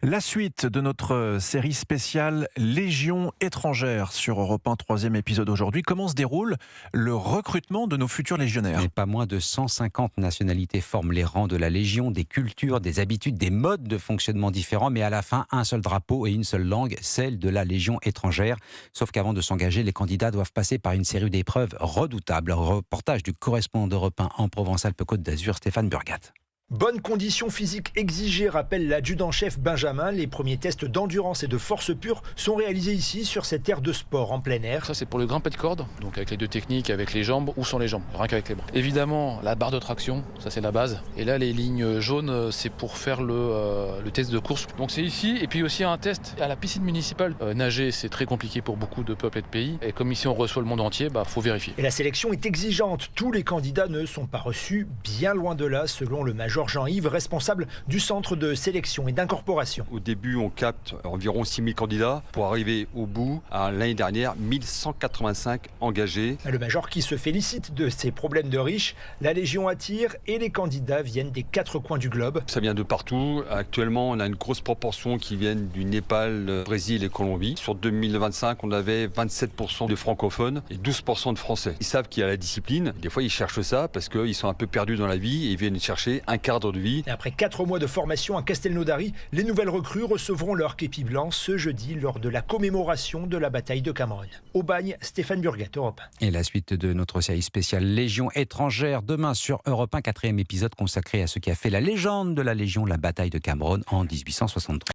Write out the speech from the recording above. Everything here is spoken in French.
La suite de notre série spéciale Légion étrangère sur Europe 1, troisième épisode aujourd'hui. Comment se déroule le recrutement de nos futurs légionnaires ? Mais pas moins de 150 nationalités forment les rangs de la Légion, des cultures, des habitudes, des modes de fonctionnement différents, mais à la fin, un seul drapeau et une seule langue, celle de la Légion étrangère. Sauf qu'avant de s'engager, les candidats doivent passer par une série d'épreuves redoutables. Reportage du correspondant d'Europe 1 en Provence-Alpes-Côte d'Azur, Stéphane Burgat. Bonne condition physique exigée, rappelle l'adjudant-chef Benjamin. Les premiers tests d'endurance et de force pure sont réalisés ici, sur cette aire de sport en plein air. Ça, c'est pour le grimpé de corde, donc avec les deux techniques, avec les jambes ou sans les jambes, rien qu'avec les bras. Évidemment, la barre de traction, ça c'est la base. Et là, les lignes jaunes, c'est pour faire le test de course. Donc c'est ici, et puis aussi un test à la piscine municipale. Nager, c'est très compliqué pour beaucoup de peuples et de pays. Et comme ici, on reçoit le monde entier, faut vérifier. Et la sélection est exigeante. Tous les candidats ne sont pas reçus, bien loin de là, selon le major Jean-Yves, responsable du centre de sélection et d'incorporation. Au début, on capte environ 6000 candidats pour arriver au bout, à l'année dernière, 1185 engagés. Le major qui se félicite de ces problèmes de riches, la Légion attire et les candidats viennent des 4 coins du globe. Ça vient de partout. Actuellement, on a une grosse proportion qui viennent du Népal, Brésil et Colombie. Sur 2025, on avait 27% de francophones et 12% de français. Ils savent qu'il y a la discipline. Des fois, ils cherchent ça parce qu'ils sont un peu perdus dans la vie et ils viennent chercher un cadre de vie. Et après 4 mois de formation à Castelnaudary, les nouvelles recrues recevront leur képi blanc ce jeudi lors de la commémoration de la bataille de Cameroun. Au Bagne, Stéphane Burgat, Europe 1. Et la suite de notre série spéciale Légion étrangère, demain sur Europe 1, quatrième épisode consacré à ce qui a fait la légende de la Légion, la bataille de Cameroun en 1863.